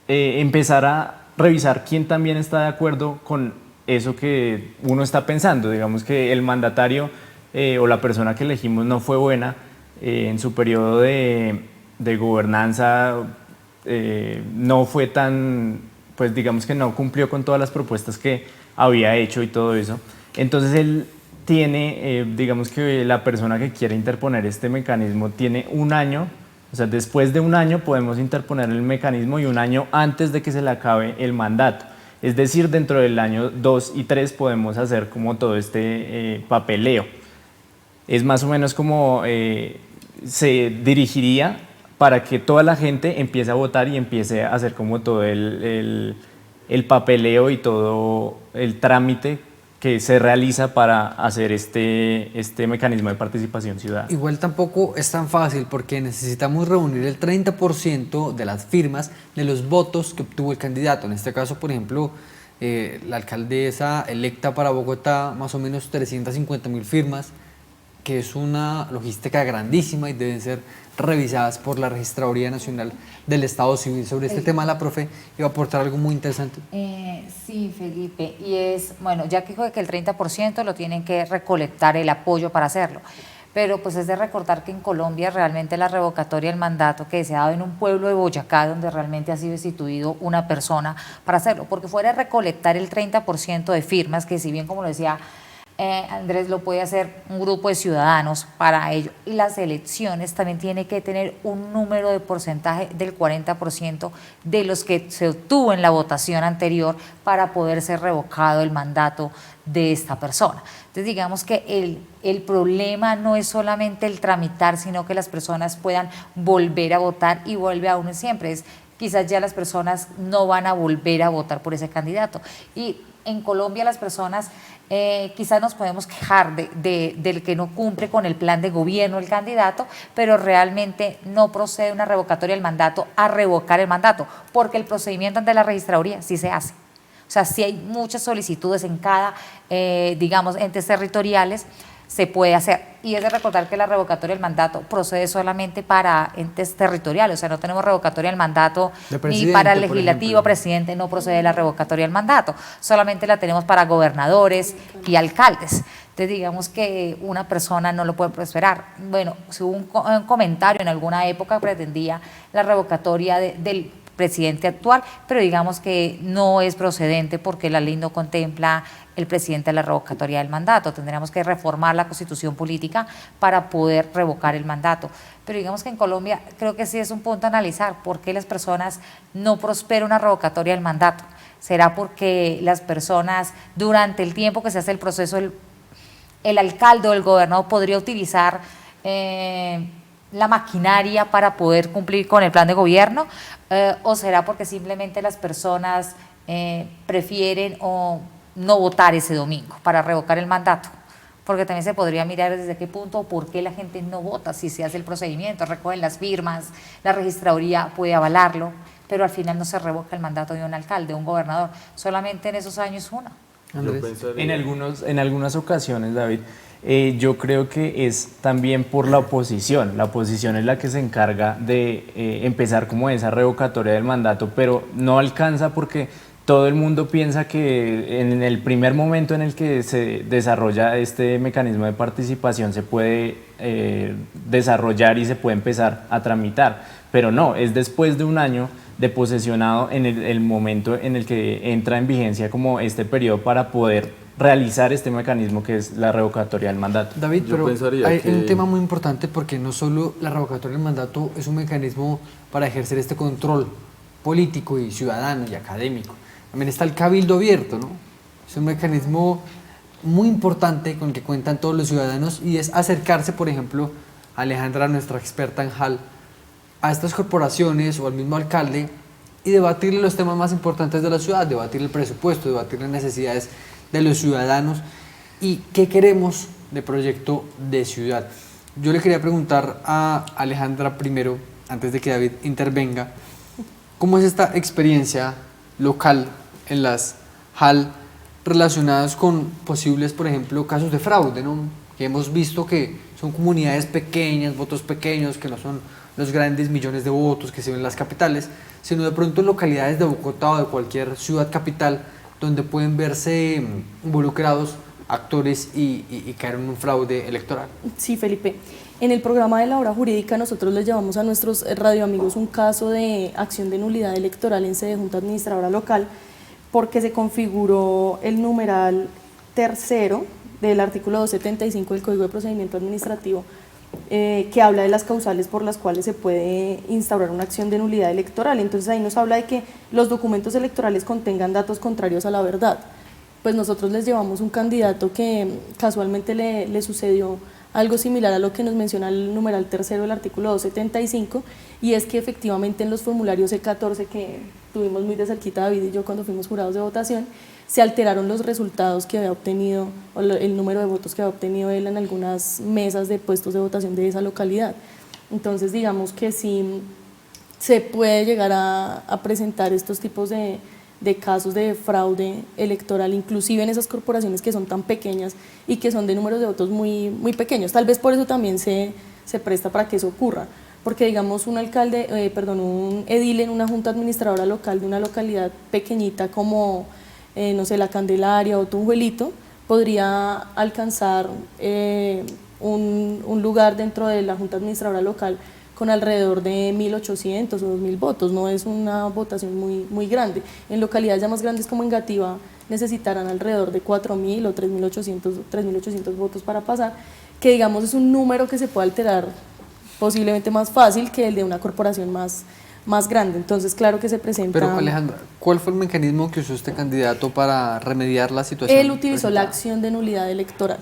empezar a revisar quién también está de acuerdo con eso que uno está pensando. Digamos que el mandatario o la persona que elegimos no fue buena en su periodo de gobernanza, no fue tan, pues digamos que no cumplió con todas las propuestas que había hecho y todo eso. Entonces él tiene, digamos que la persona que quiere interponer este mecanismo tiene un año, o sea, después de un año podemos interponer el mecanismo y un año antes de que se le acabe el mandato. Es decir, dentro del año 2 y 3 podemos hacer como todo este papeleo. Es más o menos como se dirigiría para que toda la gente empiece a votar y empiece a hacer como todo el papeleo y todo el trámite que se realiza para hacer este mecanismo de participación ciudadana. Igual tampoco es tan fácil porque necesitamos reunir el 30% de las firmas de los votos que obtuvo el candidato. En este caso, por ejemplo, la alcaldesa electa para Bogotá, más o menos 350.000 firmas, que es una logística grandísima y deben ser revisadas por la Registraduría Nacional del Estado Civil. Sobre este tema la profe iba a aportar algo muy interesante. Sí, Felipe, y es, bueno, ya que dijo que el 30% lo tienen que recolectar el apoyo para hacerlo, pero pues es de recordar que en Colombia realmente la revocatoria del mandato que se ha dado en un pueblo de Boyacá, donde realmente ha sido instituido una persona para hacerlo, porque fuera de recolectar el 30% de firmas, que si bien como lo decía Andrés, lo puede hacer un grupo de ciudadanos para ello. Y las elecciones también tiene que tener un número de porcentaje del 40% de los que se obtuvo en la votación anterior para poder ser revocado el mandato de esta persona. Entonces digamos que el problema no es solamente el tramitar, sino que las personas puedan volver a votar y vuelve a uno siempre. Quizás ya las personas no van a volver a votar por ese candidato. Y en Colombia las personas quizás nos podemos quejar del que no cumple con el plan de gobierno el candidato, pero realmente no procede una revocatoria del mandato a revocar el mandato, porque el procedimiento ante la registraduría sí se hace. O sea, sí hay muchas solicitudes en cada, digamos, entes territoriales, se puede hacer. Y es de recordar que la revocatoria del mandato procede solamente para entes territoriales, o sea, no tenemos revocatoria del mandato ni para el legislativo, presidente, no procede la revocatoria del mandato, solamente la tenemos para gobernadores y alcaldes. Entonces digamos que una persona no lo puede prosperar. Bueno, si hubo un comentario en alguna época pretendía la revocatoria del presidente actual, pero digamos que no es procedente porque la ley no contempla el presidente la revocatoria del mandato. Tendríamos que reformar la constitución política para poder revocar el mandato. Pero digamos que en Colombia creo que sí es un punto a analizar por qué las personas no prosperan una revocatoria del mandato. ¿Será porque las personas durante el tiempo que se hace el proceso, el alcalde o el gobernador podría utilizar la maquinaria para poder cumplir con el plan de gobierno? ¿O será porque simplemente las personas prefieren o no votar ese domingo para revocar el mandato? Porque también se podría mirar desde qué punto o por qué la gente no vota si se hace el procedimiento, recogen las firmas, la registraduría puede avalarlo, pero al final no se revoca el mandato de un alcalde, de un gobernador, solamente en esos años uno. En algunas ocasiones, David, yo creo que es también por la oposición. La oposición es la que se encarga de empezar como esa revocatoria del mandato, pero no alcanza porque todo el mundo piensa que en el primer momento en el que se desarrolla este mecanismo de participación se puede desarrollar y se puede empezar a tramitar, pero no, es después de un año de posesionado en el momento en el que entra en vigencia como este periodo para poder realizar este mecanismo que es la revocatoria del mandato. David, Yo pero hay que un tema muy importante porque no solo la revocatoria del mandato es un mecanismo para ejercer este control político y ciudadano y académico. También está el cabildo abierto, ¿no? Es un mecanismo muy importante con el que cuentan todos los ciudadanos y es acercarse, por ejemplo, Alejandra, nuestra experta en JAL, a estas corporaciones o al mismo alcalde y debatirle los temas más importantes de la ciudad, debatir el presupuesto, debatir las necesidades de los ciudadanos y qué queremos de proyecto de ciudad. Yo le quería preguntar a Alejandra primero, antes de que David intervenga, ¿cómo es esta experiencia local en las JAL relacionadas con posibles, por ejemplo, casos de fraude, ¿no? Que hemos visto que son comunidades pequeñas, votos pequeños, que no son los grandes millones de votos que se ven en las capitales, sino de pronto en localidades de Bogotá o de cualquier ciudad capital donde pueden verse involucrados actores y caer en un fraude electoral. Sí, Felipe. En el programa de la hora jurídica nosotros les llevamos a nuestros radioamigos un caso de acción de nulidad electoral en sede de Junta Administradora Local porque se configuró el numeral tercero del artículo 275 del Código de Procedimiento Administrativo que habla de las causales por las cuales se puede instaurar una acción de nulidad electoral. Entonces ahí nos habla de que los documentos electorales contengan datos contrarios a la verdad. Pues nosotros les llevamos un candidato que casualmente le sucedió algo similar a lo que nos menciona el numeral tercero del artículo 275, y es que efectivamente en los formularios E14 que tuvimos muy de cerquita David y yo cuando fuimos jurados de votación, se alteraron los resultados que había obtenido, o el número de votos que había obtenido él en algunas mesas de puestos de votación de esa localidad. Entonces digamos que sí se puede llegar a presentar estos tipos de casos de fraude electoral, inclusive en esas corporaciones que son tan pequeñas y que son de números de votos muy, muy pequeños. Tal vez por eso también se presta para que eso ocurra, porque digamos un edil en una junta administradora local de una localidad pequeñita como, no sé, La Candelaria o Tunjuelito, podría alcanzar un lugar dentro de la junta administradora local con alrededor de 1.800 o 2.000 votos, no es una votación muy, muy grande. En localidades ya más grandes como Engativá necesitarán alrededor de 4.000 o 3.800 votos para pasar, que digamos es un número que se puede alterar posiblemente más fácil que el de una corporación más grande. Entonces claro que se presenta... Pero Alejandra, ¿cuál fue el mecanismo que usó este candidato para remediar la situación? Él utilizó la acción de nulidad electoral,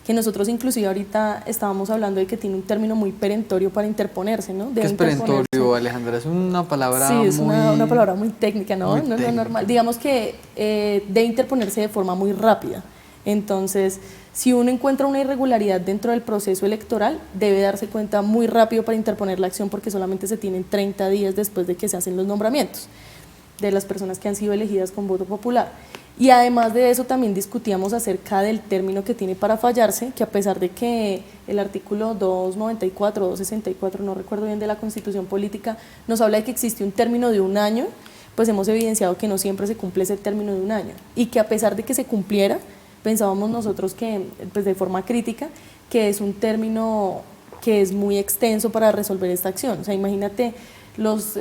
que nosotros inclusive ahorita estábamos hablando de que tiene un término muy perentorio para interponerse, ¿no? ¿Qué es perentorio, Alejandra? Es una palabra muy... Sí, es muy... una palabra muy técnica, ¿no? Muy no es normal. Digamos que debe interponerse de forma muy rápida. Entonces, si uno encuentra una irregularidad dentro del proceso electoral, debe darse cuenta muy rápido para interponer la acción, porque solamente se tienen 30 días después de que se hacen los nombramientos de las personas que han sido elegidas con voto popular. Y además de eso también discutíamos acerca del término que tiene para fallarse, que a pesar de que el artículo 294 o 264, no recuerdo bien, de la Constitución Política nos habla de que existe un término de un año, pues hemos evidenciado que no siempre se cumple ese término de un año, y que a pesar de que se cumpliera, pensábamos nosotros que, pues de forma crítica, que es un término que es muy extenso para resolver esta acción. O sea, imagínate los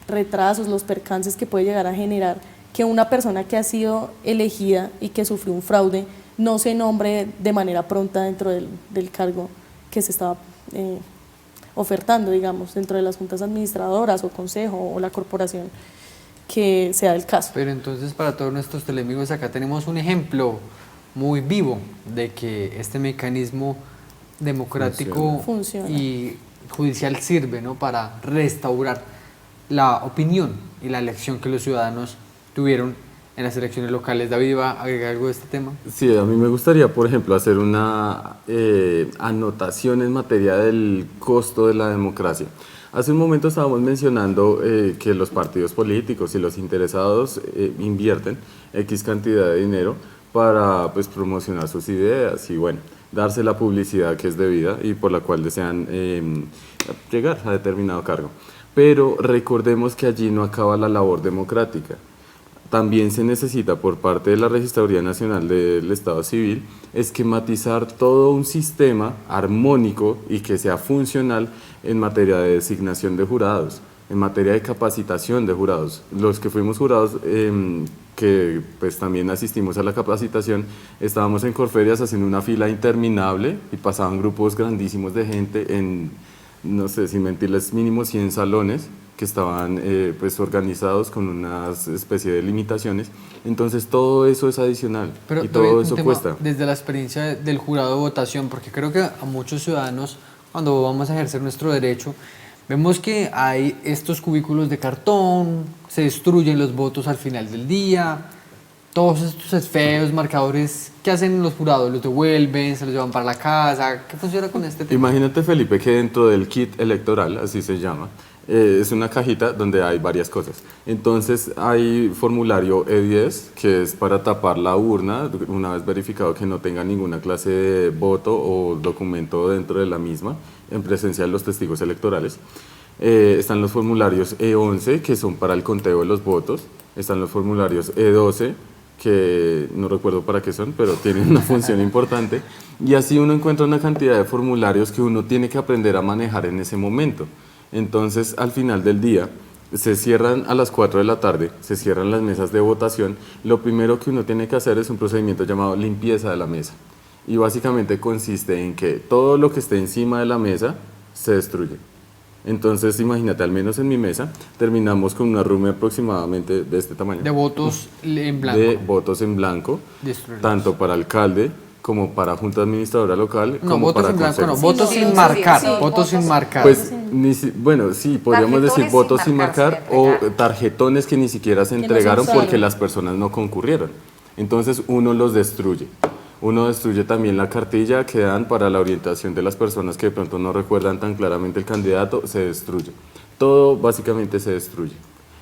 retrasos, los percances que puede llegar a generar que una persona que ha sido elegida y que sufrió un fraude no se nombre de manera pronta dentro del cargo que se estaba ofertando, digamos, dentro de las juntas administradoras o consejo o la corporación que sea el caso. Pero entonces, para todos nuestros telemigos, acá tenemos un ejemplo muy vivo de que este mecanismo democrático Funciona. y judicial sirve, ¿no?, para restaurar la opinión y la elección que los ciudadanos tuvieron en las elecciones locales. David, ¿va a agregar algo de este tema? Sí, a mí me gustaría, por ejemplo, hacer una anotación en materia del costo de la democracia. Hace un momento estábamos mencionando que los partidos políticos y los interesados invierten X cantidad de dinero para, pues, promocionar sus ideas y, bueno, darse la publicidad que es debida y por la cual desean llegar a determinado cargo. Pero recordemos que allí no acaba la labor democrática. También se necesita por parte de la Registraduría Nacional del Estado Civil esquematizar todo un sistema armónico y que sea funcional en materia de designación de jurados, en materia de capacitación de jurados. Los que fuimos jurados, que pues también asistimos a la capacitación, estábamos en Corferias haciendo una fila interminable y pasaban grupos grandísimos de gente en, no sé, sin mentirles, mínimo 100 salones que estaban pues organizados con una especie de limitaciones. Entonces todo eso es adicional. Pero y todo David, eso un tema cuesta. desde la experiencia del jurado de votación, porque creo que a muchos ciudadanos, cuando vamos a ejercer nuestro derecho, vemos que hay estos cubículos de cartón, se destruyen los votos al final del día, todos estos feos marcadores, ¿qué hacen los jurados? ¿Los devuelven? ¿Se los llevan para la casa? ¿Qué funciona con este tema? Imagínate, Felipe, que dentro del kit electoral, así se llama, es una cajita donde hay varias cosas. Entonces hay formulario E10, que es para tapar la urna, una vez verificado que no tenga ninguna clase de voto o documento dentro de la misma, en presencia de los testigos electorales. Están los formularios E11, que son para el conteo de los votos. Están los formularios E12, que no recuerdo para qué son, pero tienen una función importante. Y así uno encuentra una cantidad de formularios que uno tiene que aprender a manejar en ese momento. Entonces, al final del día, se cierran a las 4 de la tarde, se cierran las mesas de votación. Lo primero que uno tiene que hacer es un procedimiento llamado limpieza de la mesa. Y básicamente consiste en que todo lo que esté encima de la mesa se destruye. Entonces, imagínate, al menos en mi mesa, terminamos con una rumia aproximadamente de este tamaño. De votos en blanco. De votos en blanco, Destruirlos. tanto para alcalde como para junta administradora local, No, como votos para en blanco consejo. no, votos Sí, sin sí, marcar, sí, votos votos sin marcar. Pues, bueno, sí, podríamos decir Tarjetones votos sin sin marcar, marcar sin o entregar. tarjetones que ni siquiera se no se entregaron usaron. porque las personas no concurrieron. Entonces uno los destruye. Uno destruye también la cartilla que dan para la orientación de las personas que de pronto no recuerdan tan claramente el candidato, se destruye. Todo básicamente se destruye.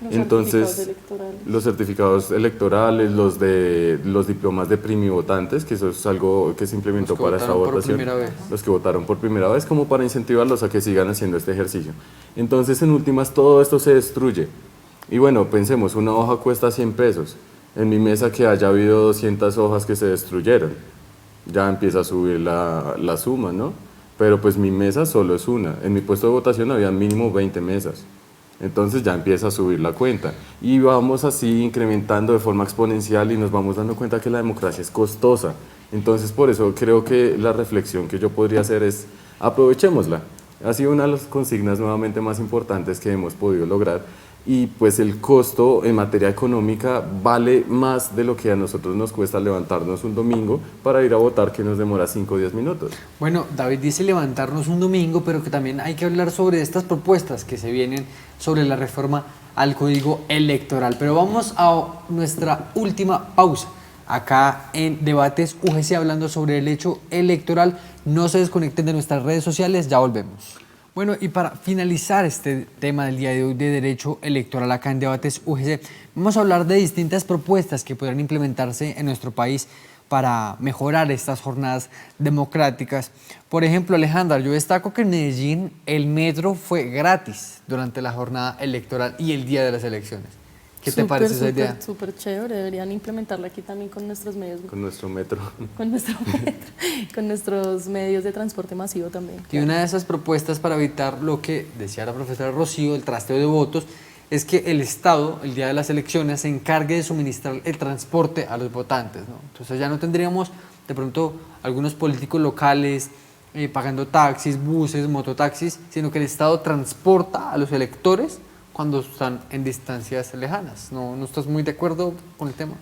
Los Entonces, certificados electorales. los certificados electorales, los diplomas de primivotantes, que eso es algo que se implementó Los que para esta votaron por votación. primera vez. Los que votaron por primera vez, como para incentivarlos a que sigan haciendo este ejercicio. Entonces, en últimas, todo esto se destruye. Y bueno, pensemos, una hoja cuesta 100 pesos. En mi mesa que haya habido 200 hojas que se destruyeron, ya empieza a subir la suma, ¿no? Pero pues mi mesa solo es una. En mi puesto de votación había mínimo 20 mesas. Entonces ya empieza a subir la cuenta. Y vamos así incrementando de forma exponencial y nos vamos dando cuenta que la democracia es costosa. Entonces por eso creo que la reflexión que yo podría hacer es aprovechémosla. Ha sido una de las consignas nuevamente más importantes que hemos podido lograr. Y pues el costo en materia económica vale más de lo que a nosotros nos cuesta levantarnos un domingo para ir a votar, que nos demora 5 o 10 minutos. Bueno, David dice levantarnos un domingo, pero que también hay que hablar sobre estas propuestas que se vienen sobre la reforma al Código Electoral. Pero vamos a nuestra última pausa acá en Debates UGC hablando sobre el hecho electoral. No se desconecten de nuestras redes sociales, ya volvemos. Bueno, y para finalizar este tema del día de hoy de derecho electoral acá en Debates UGC, vamos a hablar de distintas propuestas que podrán implementarse en nuestro país para mejorar estas jornadas democráticas. Por ejemplo, Alejandra, yo destaco que en Medellín el metro fue gratis durante la jornada electoral y el día de las elecciones. ¿Qué te parece esa idea? Súper chévere, deberían implementarla aquí también con nuestros medios, Con nuestro metro. con nuestro metro, con nuestros medios de transporte masivo también. Y una de esas propuestas para evitar lo que decía la profesora Rocío, el trasteo de votos, es que el Estado, el día de las elecciones, se encargue de suministrar el transporte a los votantes, ¿no? Entonces ya no tendríamos de pronto algunos políticos locales pagando taxis, buses, mototaxis, sino que el Estado transporta a los electores cuando están en distancias lejanas. ¿No estás muy de acuerdo con el tema?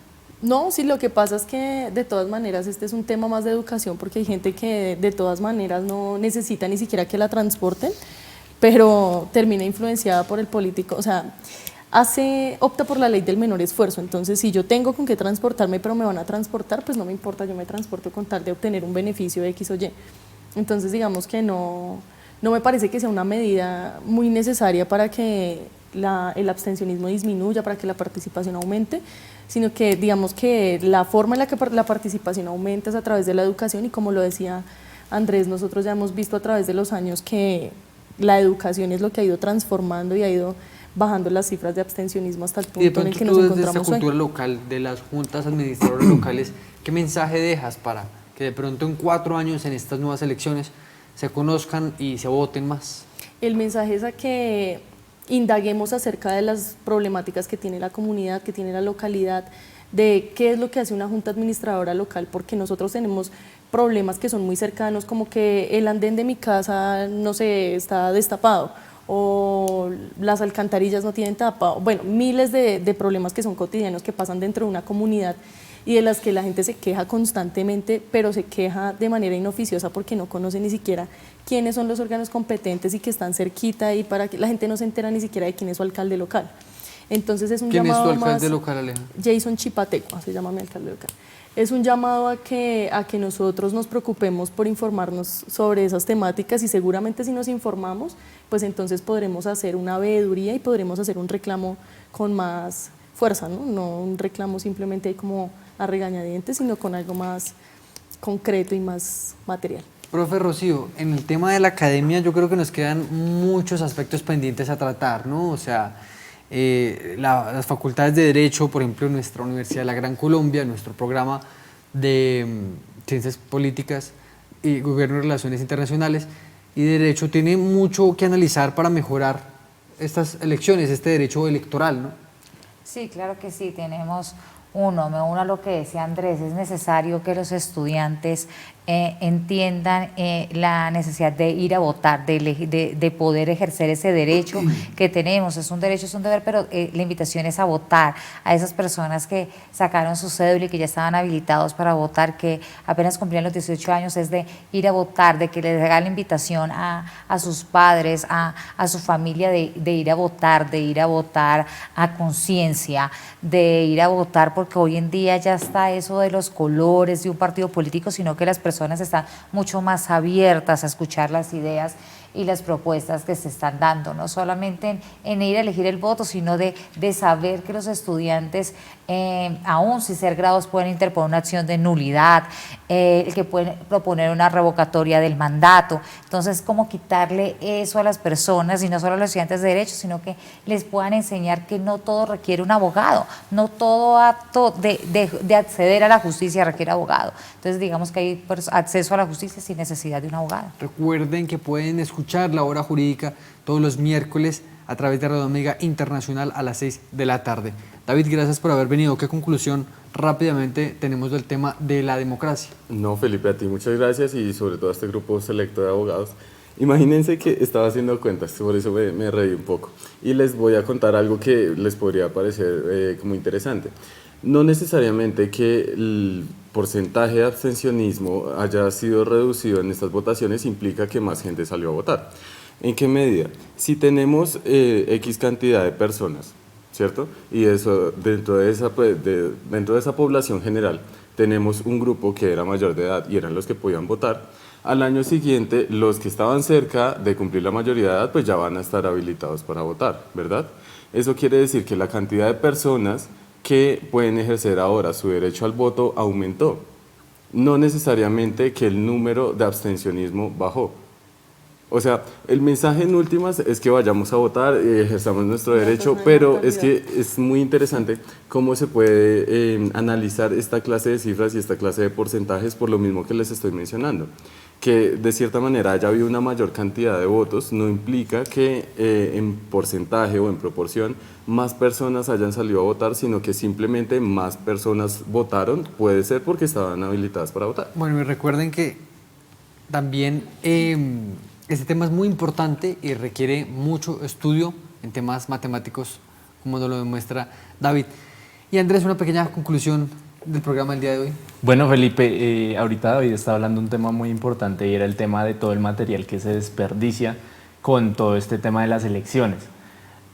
No, sí, lo que pasa es que de todas maneras este es un tema más de educación porque hay gente que de todas maneras no necesita ni siquiera que la transporten, pero termina influenciada por el político, o sea, opta por la ley del menor esfuerzo. Entonces, si yo tengo con qué transportarme, pero me van a transportar, pues no me importa, yo me transporto con tal de obtener un beneficio de X o Y. Entonces, digamos que no me parece que sea una medida muy necesaria para que el abstencionismo disminuya, para que la participación aumente, sino que digamos que la forma en la que la participación aumenta es a través de la educación y como lo decía Andrés, nosotros ya hemos visto a través de los años que la educación es lo que ha ido transformando y ha ido bajando las cifras de abstencionismo hasta el Y de punto en el pronto que tú nos desde esta encontramos hoy. cultura local, de las juntas administradoras locales, ¿qué mensaje dejas para que de pronto en 4 años en estas nuevas elecciones se conozcan y se voten más? El mensaje es a que indaguemos acerca de las problemáticas que tiene la comunidad, que tiene la localidad, de qué es lo que hace una junta administradora local, porque nosotros tenemos problemas que son muy cercanos, como que el andén de mi casa, no sé, está destapado, o las alcantarillas no tienen tapa, bueno, miles de problemas que son cotidianos que pasan dentro de una comunidad y de las que la gente se queja constantemente, pero se queja de manera inoficiosa porque no conoce ni siquiera quiénes son los órganos competentes y que están cerquita y para que la gente no se entera ni siquiera de quién es su alcalde local. Entonces es un ¿Quién es tu llamado alcalde más, local, Aleja? Jason Chipatecua, se llama mi alcalde local. Es un llamado a que nosotros nos preocupemos por informarnos sobre esas temáticas y seguramente si nos informamos, pues entonces podremos hacer una veeduría y podremos hacer un reclamo con más fuerza, ¿no? No un reclamo simplemente como a regañadientes, sino con algo más concreto y más material. Profe Rocío, en el tema de la academia yo creo que nos quedan muchos aspectos pendientes a tratar, ¿no? O sea, las facultades de Derecho, por ejemplo, nuestra Universidad de la Gran Colombia, nuestro programa de Ciencias Políticas y Gobierno y Relaciones Internacionales y Derecho tiene mucho que analizar para mejorar estas elecciones, este derecho electoral, ¿no? Sí, claro que sí, tenemos me uno a lo que decía Andrés, es necesario que los estudiantes entiendan la necesidad de ir a votar, de poder ejercer ese derecho que tenemos. Es un derecho, es un deber, pero la invitación es a votar, a esas personas que sacaron su cédula y que ya estaban habilitados para votar, que apenas cumplían los 18 años, es de ir a votar, de que les hagan la invitación a sus padres, a su familia de ir a votar a conciencia, de ir a votar, porque hoy en día ya está eso de los colores de un partido político, sino que las personas están mucho más abiertas a escuchar las ideas y las propuestas que se están dando, no solamente en ir a elegir el voto, sino de saber que los estudiantes, aún sin ser grados, pueden interponer una acción de nulidad, que pueden proponer una revocatoria del mandato. Entonces, como quitarle eso a las personas, y no solo a los estudiantes de Derecho, sino que les puedan enseñar que no todo requiere un abogado, no todo acto de acceder a la justicia requiere abogado. Entonces, digamos que hay acceso a la justicia sin necesidad de un abogado. Recuerden que pueden escuchar la hora jurídica todos los miércoles a través de Radio Omega Internacional a las 6 de la tarde. David, gracias por haber venido. ¿Qué conclusión rápidamente tenemos del tema de la democracia? No, Felipe, a ti muchas gracias y sobre todo a este grupo selecto de abogados. Imagínense que estaba haciendo cuentas, por eso me reí un poco. Y les voy a contar algo que les podría parecer como interesante. No necesariamente que el porcentaje de abstencionismo haya sido reducido en estas votaciones implica que más gente salió a votar. ¿En qué medida? Si tenemos X cantidad de personas, ¿cierto? Y eso, dentro de esa población general tenemos un grupo que era mayor de edad y eran los que podían votar. Al año siguiente, los que estaban cerca de cumplir la mayoría de edad, pues ya van a estar habilitados para votar, ¿verdad? Eso quiere decir que la cantidad de personas que pueden ejercer ahora su derecho al voto aumentó. No necesariamente que el número de abstencionismo bajó. O sea, el mensaje en últimas es que vayamos a votar, ejerzamos nuestro derecho, pero es que es muy interesante cómo se puede analizar esta clase de cifras y esta clase de porcentajes por lo mismo que les estoy mencionando. Que de cierta manera haya habido una mayor cantidad de votos no implica que en porcentaje o en proporción más personas hayan salido a votar, sino que simplemente más personas votaron, puede ser porque estaban habilitadas para votar. Bueno, y recuerden que también este tema es muy importante y requiere mucho estudio en temas matemáticos, como nos lo demuestra David. Y Andrés, una pequeña conclusión del programa del día de hoy. Bueno, Felipe, ahorita David estaba hablando de un tema muy importante y era el tema de todo el material que se desperdicia con todo este tema de las elecciones.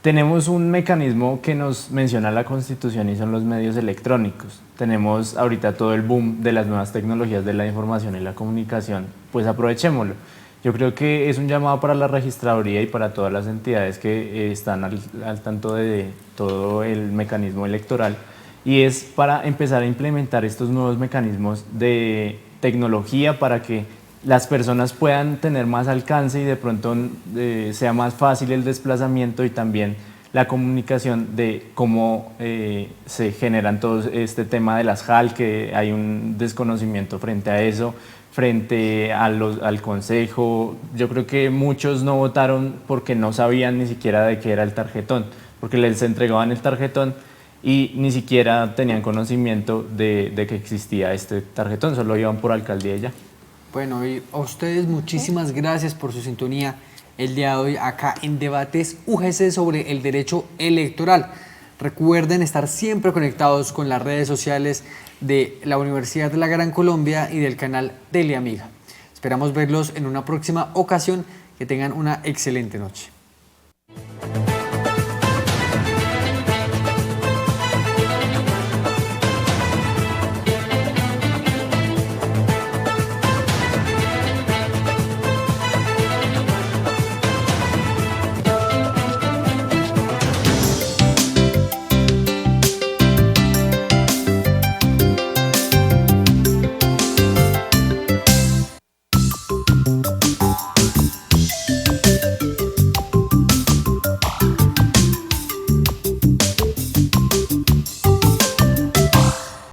Tenemos un mecanismo que nos menciona la Constitución y son los medios electrónicos. Tenemos ahorita todo el boom de las nuevas tecnologías de la información y la comunicación, pues aprovechémoslo. Yo creo que es un llamado para la registraduría y para todas las entidades que están al tanto de todo el mecanismo electoral, y es para empezar a implementar estos nuevos mecanismos de tecnología para que las personas puedan tener más alcance y de pronto sea más fácil el desplazamiento y también la comunicación de cómo se generan todo este tema de las JAL, que hay un desconocimiento frente a eso, frente al consejo. Yo creo que muchos no votaron porque no sabían ni siquiera de qué era el tarjetón, porque les entregaban el tarjetón y ni siquiera tenían conocimiento de que existía este tarjetón, solo iban por alcaldía y ya. Bueno, y a ustedes muchísimas gracias por su sintonía el día de hoy acá en Debates UGC sobre el derecho electoral. Recuerden estar siempre conectados con las redes sociales de la Universidad de la Gran Colombia y del canal Teleamiga. Esperamos verlos en una próxima ocasión. Que tengan una excelente noche.